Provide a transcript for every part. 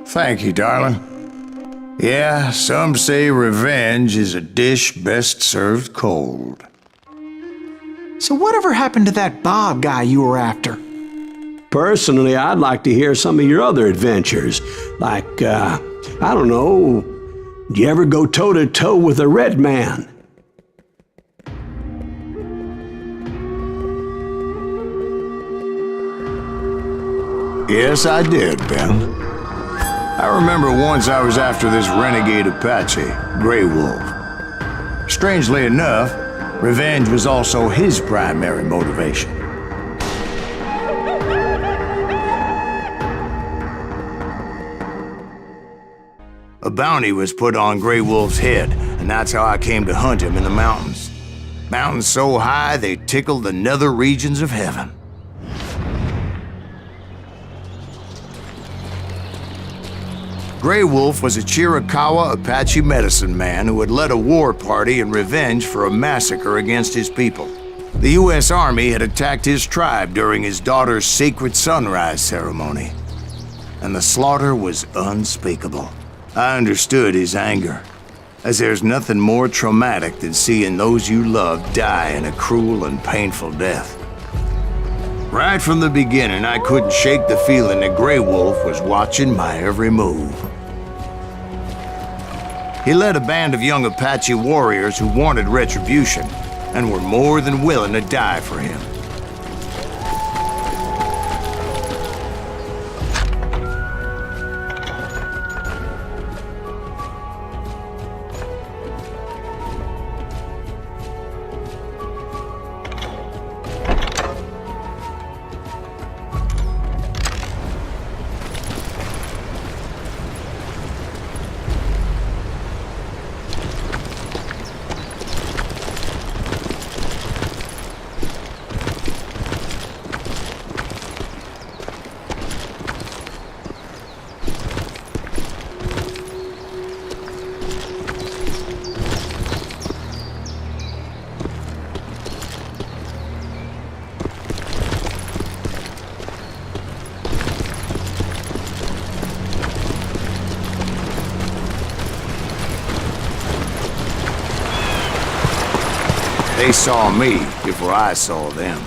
Thank you, darling. Yeah, some say revenge is a dish best served cold. So whatever happened to that Bob guy you were after? Personally, I'd like to hear some of your other adventures. Like, I don't know, did you ever go toe-to-toe with a red man? Yes, I did, Ben. I remember once I was after this renegade Apache, Grey Wolf. Strangely enough, revenge was also his primary motivation. A bounty was put on Grey Wolf's head, and that's how I came to hunt him in the mountains. Mountains so high they tickled the nether regions of heaven. Grey Wolf was a Chiricahua Apache medicine man who had led a war party in revenge for a massacre against his people. The U.S. Army had attacked his tribe during his daughter's sacred sunrise ceremony, and the slaughter was unspeakable. I understood his anger, as there's nothing more traumatic than seeing those you love die in a cruel and painful death. Right from the beginning, I couldn't shake the feeling that Grey Wolf was watching my every move. He led a band of young Apache warriors who wanted retribution and were more than willing to die for him. They saw me before I saw them.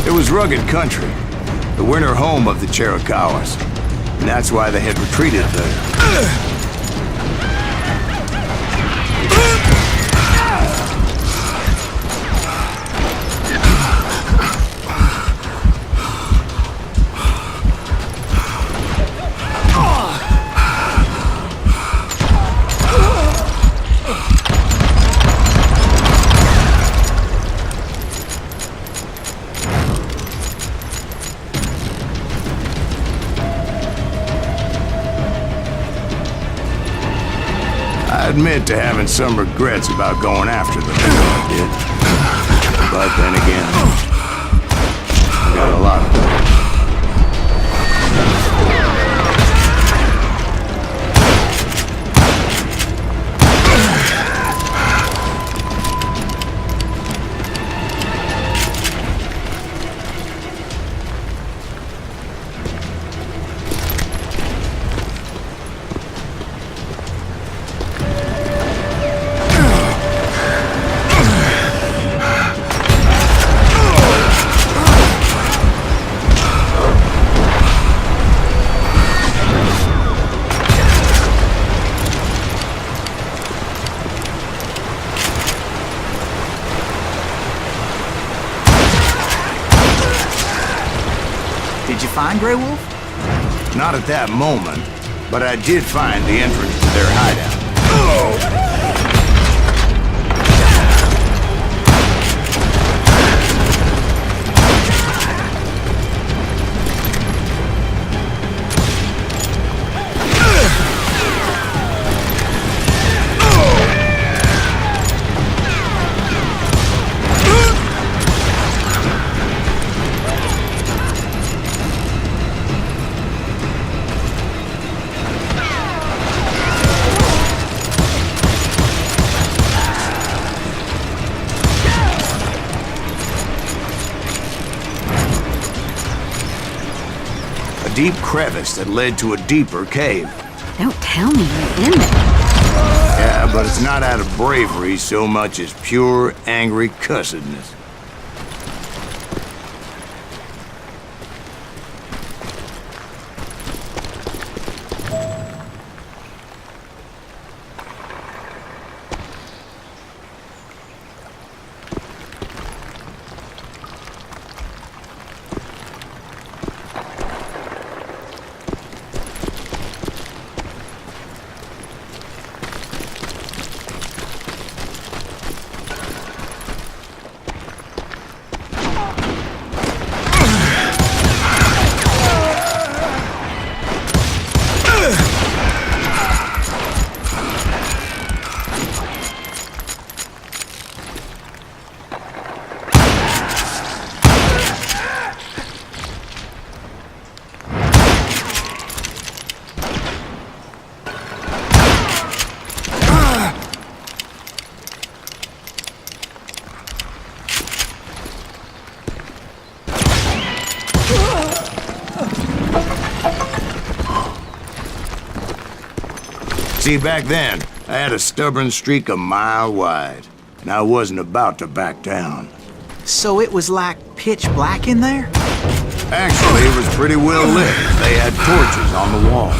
It was rugged country, the winter home of the Chiricahuas, and that's why they had retreated there. I admit to having some regrets about going after them I did. But then again, I got a lot of them. Did you find Grey Wolf? Not at that moment, but I did find the entrance to their hideout. Deep crevice that led to a deeper cave. Don't tell me you're in there. Yeah, but it's not out of bravery so much as pure, angry cussedness. See, back then, I had a stubborn streak a mile wide, and I wasn't about to back down. So it was like pitch black in there? Actually, it was pretty well lit. They had torches on the wall.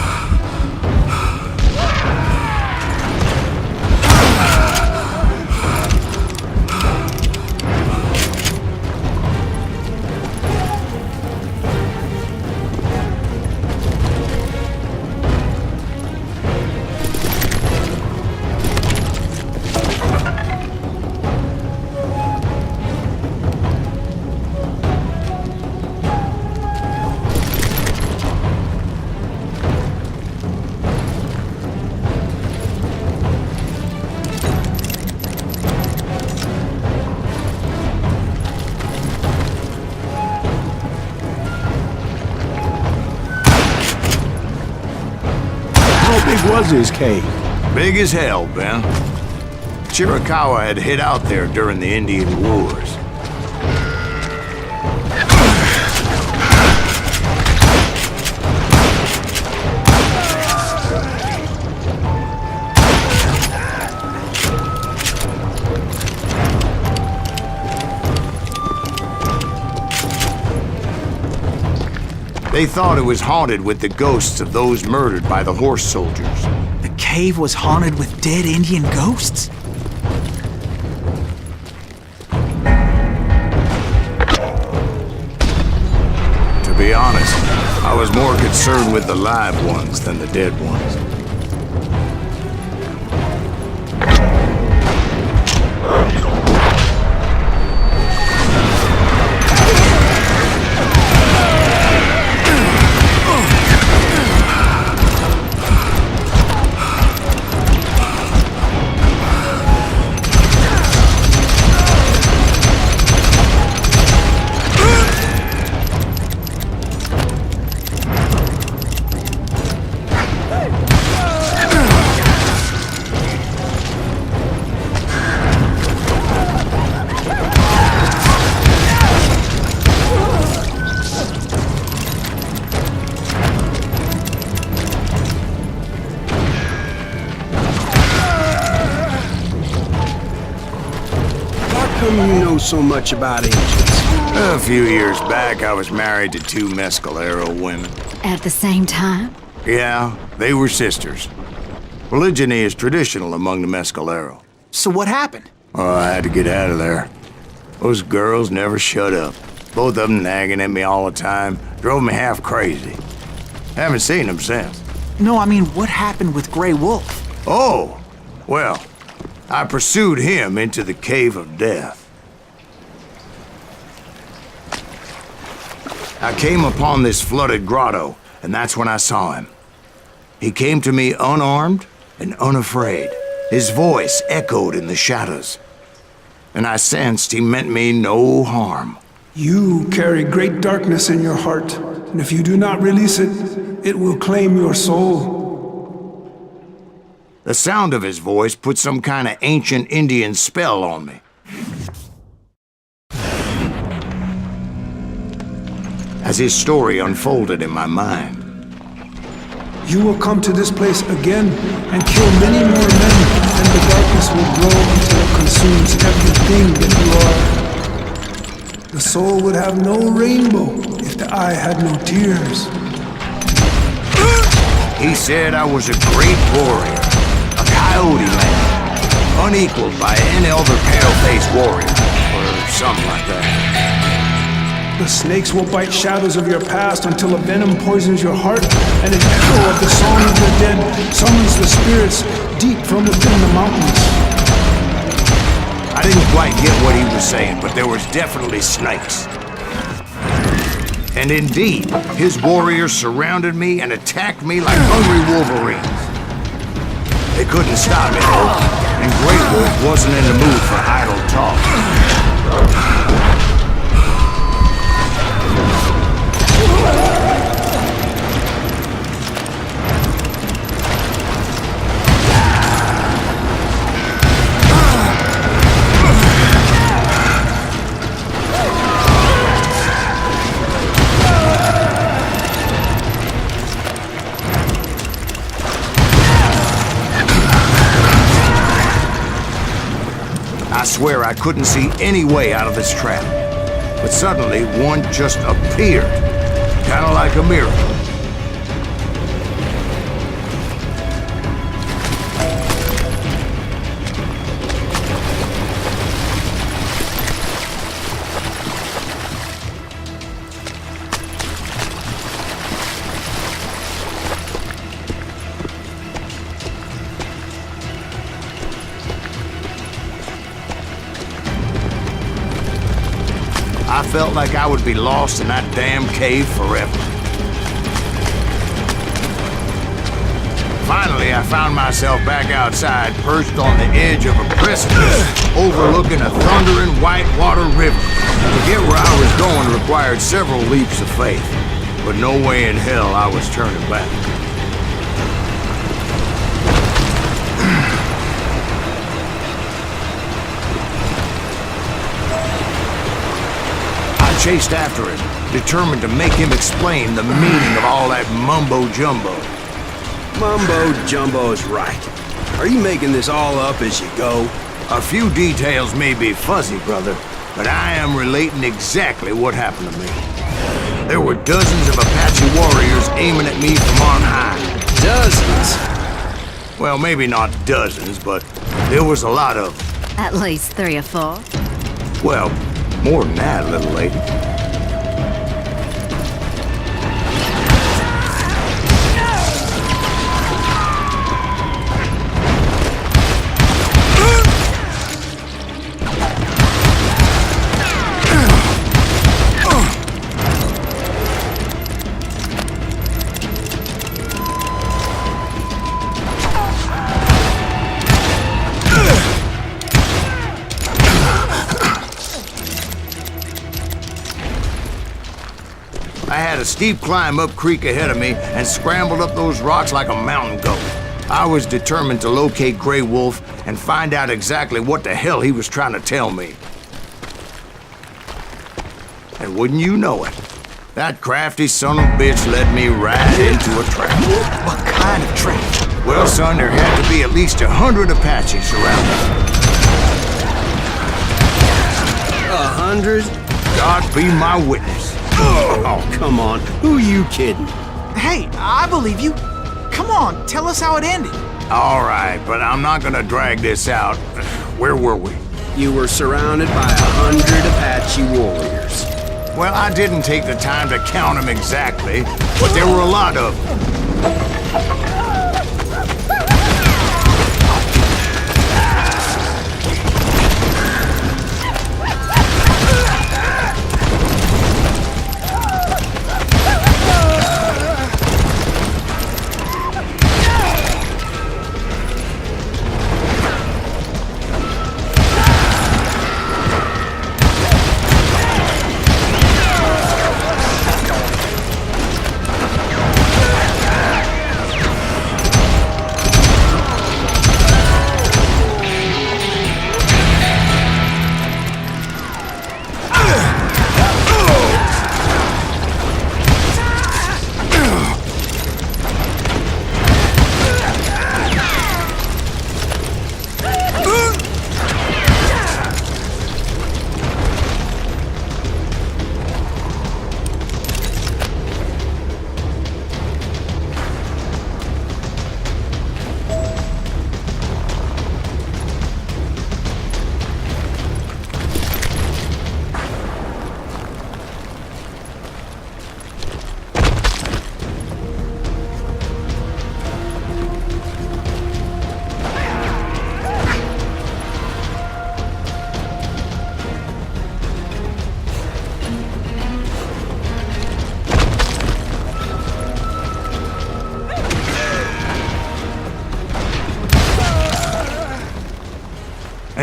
Was his cave? Big as hell, Ben. Chiricahua had hid out there during the Indian Wars. They thought it was haunted with the ghosts of those murdered by the horse soldiers. The cave was haunted with dead Indian ghosts? To be honest, I was more concerned with the live ones than the dead ones. How come you know so much about Indians? A few years back, I was married to two Mescalero women. At the same time? Yeah, they were sisters. Polygyny is traditional among the Mescalero. So what happened? Oh, I had to get out of there. Those girls never shut up. Both of them nagging at me all the time. Drove me half crazy. Haven't seen them since. No, I mean, what happened with Grey Wolf? Oh, well, I pursued him into the Cave of Death. I came upon this flooded grotto, and that's when I saw him. He came to me unarmed and unafraid. His voice echoed in the shadows, and I sensed he meant me no harm. You carry great darkness in your heart, and if you do not release it, it will claim your soul. The sound of his voice put some kind of ancient Indian spell on me. As his story unfolded in my mind, You will come to this place again and kill many more men, and the darkness will grow until it consumes everything that you are. The soul would have no rainbow if the eye had no tears. he said I was a great warrior, a coyote man, unequaled by any other pale-faced warrior, or something like that. The snakes will bite shadows of your past until a venom poisons your heart, and an echo of the song of the dead summons the spirits deep from within the mountains. I didn't quite get what he was saying, but there was definitely snakes. And indeed, his warriors surrounded me and attacked me like hungry wolverines. They couldn't stop me, though, and Great Wolf wasn't in the mood for idle talk. I swear I couldn't see any way out of this trap. But suddenly, one just appeared. Kind of like a miracle. I felt like I would be lost in that damn cave forever. Finally, I found myself back outside, perched on the edge of a precipice, overlooking a thundering whitewater river. To get where I was going required several leaps of faith, but no way in hell I was turning back. Chased after him, determined to make him explain the meaning of all that mumbo-jumbo. Mumbo-jumbo's right. Are you making this all up as you go? A few details may be fuzzy, brother, but I am relating exactly what happened to me. There were dozens of Apache warriors aiming at me from on high. Dozens? Well, maybe not dozens, but there was a lot of them. At least 3 or 4. Well, more than that, little lady. I had a steep climb up creek ahead of me and scrambled up those rocks like a mountain goat. I was determined to locate Grey Wolf and find out exactly what the hell he was trying to tell me. And wouldn't you know it, that crafty son of a bitch led me right into a trap. What kind of trap? Well, son, there had to be at least 100 Apaches around us. 100? God be my witness. Oh, come on. Who are you kidding? Hey, I believe you. Come on, tell us how it ended. All right, but I'm not gonna drag this out. Where were we? You were surrounded by 100 Apache warriors. Well, I didn't take the time to count them exactly, but there were a lot of them.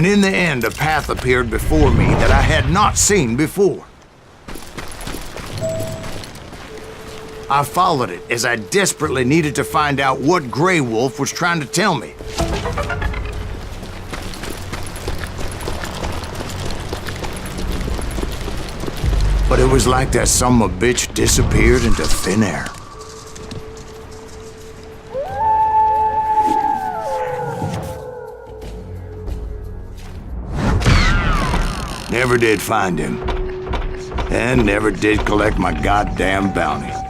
And in the end, a path appeared before me that I had not seen before. I followed it as I desperately needed to find out what Grey Wolf was trying to tell me. But it was like that son of a bitch disappeared into thin air. Never did find him. And never did collect my goddamn bounty.